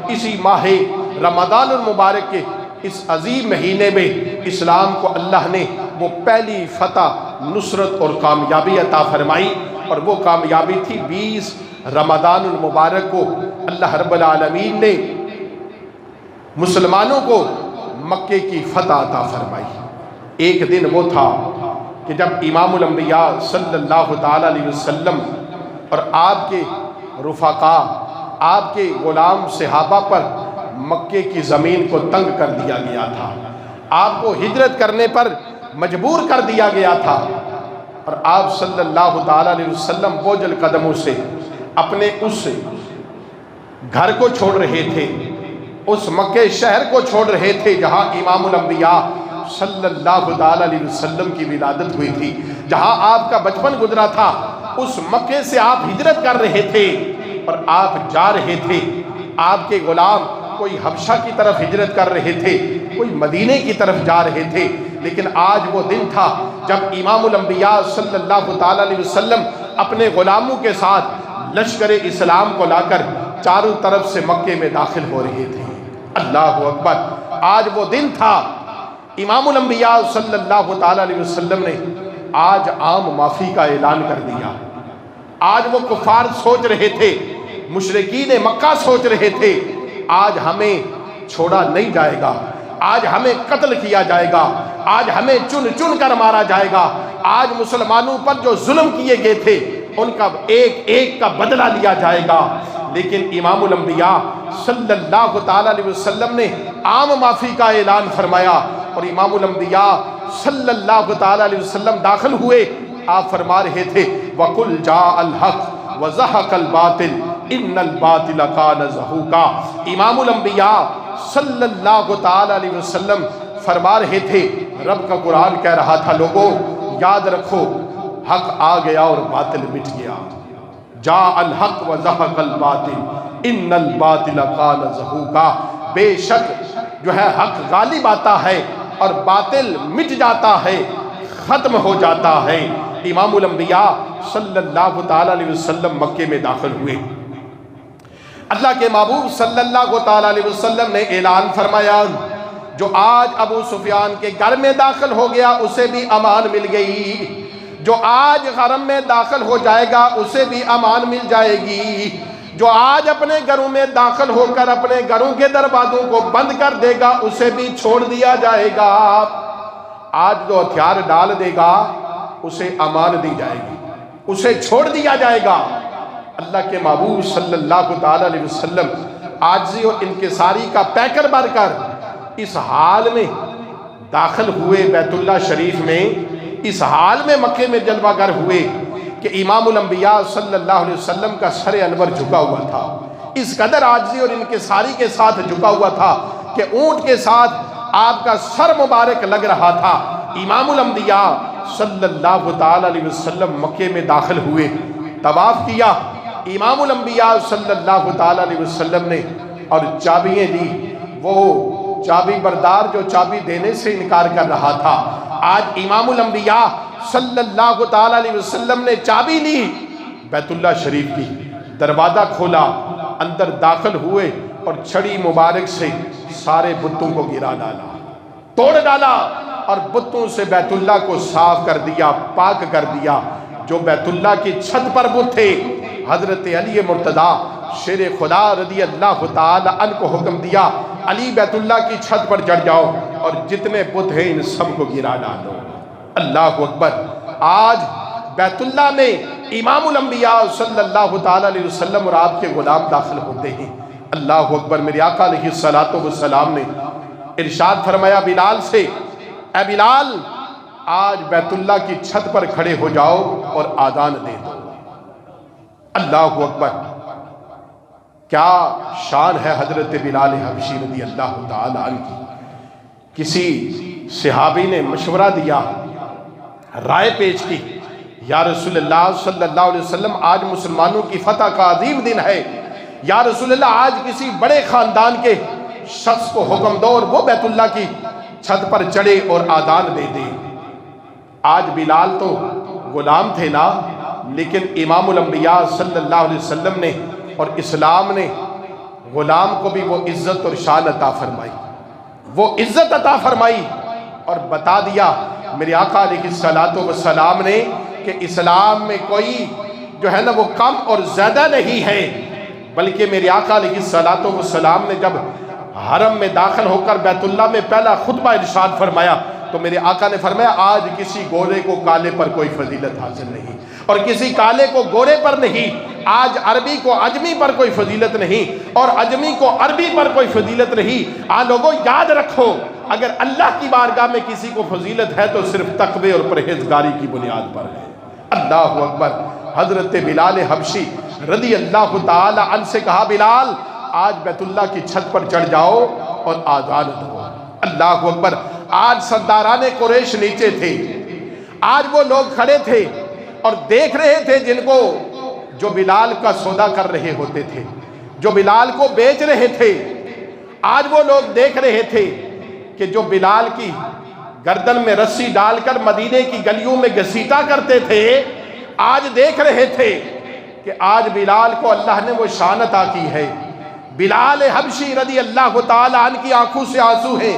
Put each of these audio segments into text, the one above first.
اسی ماہ رمضان المبارک کے اس عظیم مہینے میں اسلام کو اللہ نے وہ پہلی فتح، نصرت اور کامیابی عطا فرمائی، اور وہ کامیابی تھی 20 رمضان المبارک کو اللہ رب العالمین نے مسلمانوں کو مکے کی فتح عطا فرمائی۔ ایک دن وہ تھا کہ جب امام الانبیاء صلی اللہ تعالی علیہ وسلم اور آپ کے رفقا، آپ کے غلام صحابہ پر مکے کی زمین کو تنگ کر دیا گیا تھا، آپ کو ہجرت کرنے پر مجبور کر دیا گیا تھا، اور آپ صلی اللہ تعالی علیہ وسلم بوجھل قدموں سے اپنے اس گھر کو چھوڑ رہے تھے، اس مکے شہر کو چھوڑ رہے تھے جہاں امام الانبیاء صلی اللہ تعالی علیہ وسلم کی ولادت ہوئی تھی، جہاں آپ کا بچپن گزرا تھا۔ اس مکے سے آپ ہجرت کر رہے تھے اور آپ جا رہے تھے، آپ کے غلام کوئی حبشہ کی طرف ہجرت کر رہے تھے، کوئی مدینے کی طرف جا رہے تھے، لیکن آج وہ دن تھا جب امام الانبیاء صلی اللہ تعالی علیہ وسلم اپنے غلاموں کے ساتھ لشکر اسلام کو لا کر چاروں طرف سے مکے میں داخل ہو رہے تھے۔ اللہ اکبر! آج وہ دن تھا، امام الانبیاء صلی اللہ تعالی علیہ وسلم نے آج عام معافی کا اعلان کر دیا۔ آج وہ کفار سوچ رہے تھے، مشرکین مکہ سوچ رہے تھے، آج ہمیں چھوڑا نہیں جائے گا، آج ہمیں قتل کیا جائے گا، آج ہمیں چن چن کر مارا جائے گا، آج مسلمانوں پر جو ظلم کیے گئے تھے ان کا ایک ایک کا بدلہ لیا جائے گا۔ لیکن امام الانبیاء صلی اللہ تعالی علیہ وسلم نے عام معافی کا اعلان فرمایا، اور امام الانبیاء صلی اللہ تعالی علیہ وسلم داخل ہوئے۔ آپ فرما رہے تھے وَقُلْ جَاءَ الْحَقُّ وَزَهَقَ الْبَاطِلُ إِنَّ الْبَاطِلَ كَانَ زَهُوقًا۔ امام الانبیاء صلی اللہ تعالی علیہ وسلم فرما رہے تھے، رب کا قرآن کہہ رہا تھا لوگوں یاد رکھو حق آ گیا اور باطل مٹ گیا۔ جاء الحق وزهق الباطل ان الباطل كان زهوقا۔ بے شک جو ہے حق غالب آتا ہے اور باطل مٹ جاتا ہے، ختم ہو جاتا ہے۔ امام الانبیاء صلی اللہ تعالی علیہ وسلم مکے میں داخل ہوئے۔ اللہ کے محبوب صلی اللہ تعالی علیہ وسلم نے اعلان فرمایا جو آج ابو سفیان کے گھر میں داخل ہو گیا اسے بھی امان مل گئی، جو آج حرم میں داخل ہو جائے گا اسے بھی امان مل جائے گی، جو آج اپنے گھروں میں داخل ہو کر اپنے گھروں کے دروازوں کو بند کر دے گا اسے بھی چھوڑ دیا جائے گا، آج جو ہتھیار ڈال دے گا اسے امان دی جائے گی، اسے چھوڑ دیا جائے گا۔ اللہ کے محبوب صلی اللہ تعالی علیہ وسلم عاجزی اور انکساری کا پیکر بھر کر اس حال میں داخل ہوئے بیت اللہ شریف میں، اس حال میں مکے میں جلوہ گر ہوئے کہ امام الانبیاء صلی اللہ علیہ وسلم کا سر انور جھکا ہوا تھا، اس قدر عاجزی اور انکساری کے ساتھ جھکا ہوا تھا کہ اونٹ کے ساتھ آپ کا سر مبارک لگ رہا تھا۔ امام الانبیاء صلی اللہ تعالی علیہ وسلم مکے میں داخل ہوئے، طواف کیا امام الانبیاء صلی اللہ تعالی علیہ وسلم نے، اور چابیاں دی، وہ چابی بردار جو چابی دینے سے انکار کر رہا تھا، آج امام الانبیاء صلی اللہ تعالی علیہ وسلم نے چابی لی بیت اللہ شریف کی، دروازہ کھولا، اندر داخل ہوئے اور چھڑی مبارک سے سارے بتوں کو گرا ڈالا، توڑ ڈالا، اور بتوں سے بیت اللہ کو صاف کر دیا، پاک کر دیا۔ جو بیت اللہ کی چھت پر بت تھے، حضرت علی مرتضیٰ شیر خدا رضی اللہ تعالی عنہ کو حکم دیا علی بیت اللہ کی چھت پر چڑھ جاؤ اور جتنے بت ہیں ان سب کو گرا ڈالو۔ اللہ اکبر! آج بیت اللہ میں امام الانبیاء صلی اللہ تعالی علیہ وسلم اور آپ کے غلام داخل ہوتے ہیں۔ اللہ اکبر! میرے آقا علیہ الصلوۃ والسلام نے ارشاد فرمایا بلال سے، اے بلال آج بیت اللہ کی چھت پر کھڑے ہو جاؤ اور آذان دے دو۔ اللہ اکبر! کیا شان ہے حضرت بلال حبشی رضی اللہ تعالی عنہ کی۔ کسی صحابی نے مشورہ دیا، رائے پیش کی، یا رسول اللہ صلی اللہ علیہ وسلم آج مسلمانوں کی فتح کا عظیم دن ہے، یا رسول اللہ آج کسی بڑے خاندان کے شخص کو حکم دو اور وہ بیت اللہ کی چھت پر چڑھے اور آذان دے دے۔ آج بلال تو غلام تھے نا، لیکن امام الانبیاء صلی اللہ علیہ وسلم نے اور اسلام نے غلام کو بھی وہ عزت اور شان عطا فرمائی، وہ عزت عطا فرمائی، اور بتا دیا میرے آقا علیہ الصلوۃ والسلام نے کہ اسلام میں کوئی جو ہے نا وہ کم اور زیادہ نہیں ہے، بلکہ میرے آقا علیہ الصلوۃ والسلام نے جب حرم میں داخل ہو کر بیت اللہ میں پہلا خطبہ ارشاد فرمایا تو میرے آقا نے فرمایا آج کسی گورے کو کالے پر کوئی فضیلت حاصل نہیں، اور کسی کالے کو گورے پر نہیں، آج عربی کو عجمی پر کوئی فضیلت نہیں، اور عجمی کو عربی پر کوئی فضیلت نہیں۔ لوگوں یاد رکھو، اگر اللہ کی بارگاہ میں کسی کو فضیلت ہے تو صرف تقوی اور پرہیزگاری کی بنیاد پر ہے۔ اللہ اکبر۔ حضرت بلال حبشی رضی اللہ تعالی عنہ سے کہا بلال آج بیت اللہ کی چھت پر چڑھ جاؤ اور آذان دو۔ اللہ اکبر۔ آج سرداران قریش نیچے تھے، آج وہ لوگ کھڑے تھے اور دیکھ رہے تھے جن کو جو بلال کا سودا کر رہے ہوتے تھے، جو بلال کو بیچ رہے تھے، آج وہ لوگ دیکھ رہے تھے کہ جو بلال کی گردن میں رسی ڈال کر مدینے کی گلیوں میں گھسیٹا کرتے تھے، آج دیکھ رہے تھے کہ آج بلال کو اللہ نے وہ شان عطا کی ہے۔ بلال حبشی رضی اللہ تعالی عنہ کی آنکھوں سے آنسو ہیں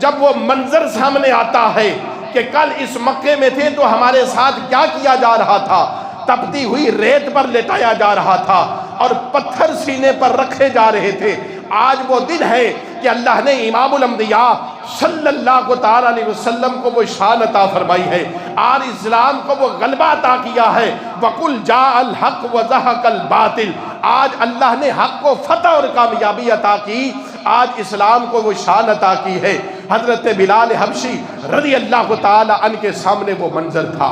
جب وہ منظر سامنے آتا ہے کہ کل اس مکے میں تھے تو ہمارے ساتھ کیا کیا جا رہا تھا، تپتی ہوئی ریت پر لٹایا جا رہا تھا اور پتھر سینے پر رکھے جا رہے تھے۔ آج وہ دن ہے کہ اللہ نے امام الانبیاء صلی اللہ تعالی علیہ وسلم کو وہ شان عطا فرمائی ہے، آج اسلام کو وہ غلبہ عطا کیا ہے۔ وَقُلْ جَاءَ الْحَقُّ وَزَهَقَ الْبَاطِلُ، آج اللہ نے حق کو فتح اور کامیابی عطا کی، آج اسلام کو وہ شان عطا کی ہے۔ حضرت بلال حبشی رضی اللہ تعالی عنہ کے سامنے وہ منظر تھا،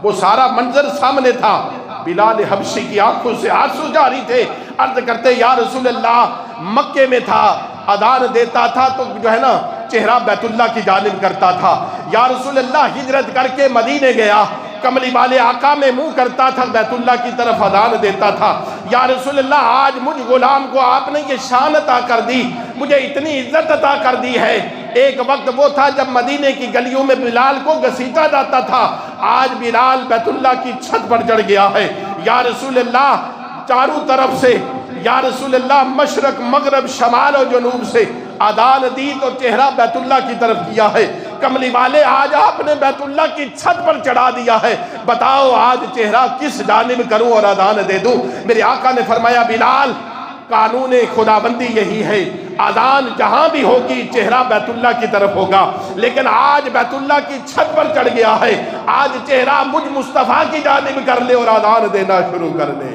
وہ سارا منظر سامنے تھا۔ بلال حبشی کی آنکھوں سے آنسو جاری تھے، عرض کرتے یا رسول اللہ مکے میں تھا، اذان دیتا تھا تو جو ہے نا چہرہ بیت اللہ کی جانب کرتا تھا، یا رسول اللہ ہجرت کر کے مدینے گیا، کملی والے آقا میں منہ کرتا تھا، بیت اللہ کی طرف اذان دیتا تھا، یا رسول اللہ آج مجھ غلام کو آپ نے یہ شان عطا کر دی، مجھے اتنی عزت عطا کر دی ہے۔ ایک وقت وہ تھا جب مدینے کی گلیوں میں بلال کو گھسیٹا جاتا تھا، آج بلال بیت اللہ کی چھت پر چڑھ گیا ہے۔ یا رسول اللہ چاروں طرف سے، یا رسول اللہ مشرق مغرب شمال و جنوب سے اذان دی تو چہرہ بیت اللہ کی طرف کیا ہے۔ کملی والے آج آپ نے بیت اللہ کی چھت پر چڑھا دیا ہے، بتاؤ آج چہرہ کس جانب کروں اور اذان دے دوں؟ میرے آقا نے فرمایا بلال قانون خداوندی یہی ہے، اذان جہاں بھی ہوگی چہرہ بیت اللہ کی طرف ہوگا، لیکن آج بیت اللہ کی چھت پر چڑھ گیا ہے، آج چہرہ مجھ مصطفیٰ کی جانب کر لے اور اذان دینا شروع کر دے۔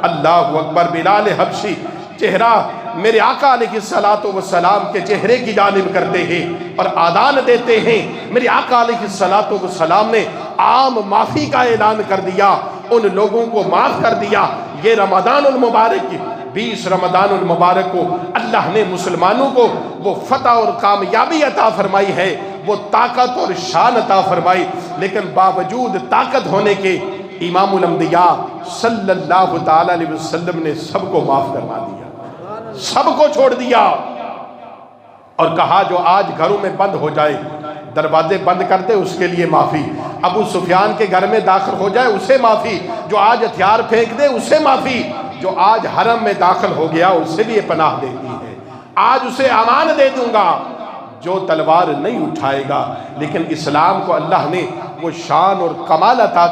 اللہ اکبر۔ بلال حبشی چہرہ میرے آقا علیہ الصلوۃ والسلام کے چہرے کی جانب کرتے ہیں اور اذان دیتے ہیں۔ میرے آقا علیہ الصلوۃ والسلام نے عام معافی کا اعلان کر دیا، ان لوگوں کو معاف کر دیا۔ یہ رمضان المبارک 20 رمضان المبارک کو اللہ نے مسلمانوں کو وہ فتح اور کامیابی عطا فرمائی ہے، وہ طاقت اور شان عطا فرمائی، لیکن باوجود طاقت ہونے کے امام الانبیاء صلی اللہ تعالی علیہ وسلم نے سب کو معاف کروا دیا، سب کو چھوڑ دیا اور کہا جو آج گھروں میں بند ہو جائے، دروازے بند کرتے اس کے لیے معافی، ابو سفیان کے گھر میں داخل ہو جائے اسے معافی، جو آج ہتھیار پھینک دے اسے معافی، جو آج حرم میں داخل ہو گیا اسے بھی یہ پناہ دیتی ہے، آج اسے امان دے دوں گا جو تلوار نہیں اٹھائے گا۔ لیکن اسلام کو اللہ نے وہ شان اور کمال عطا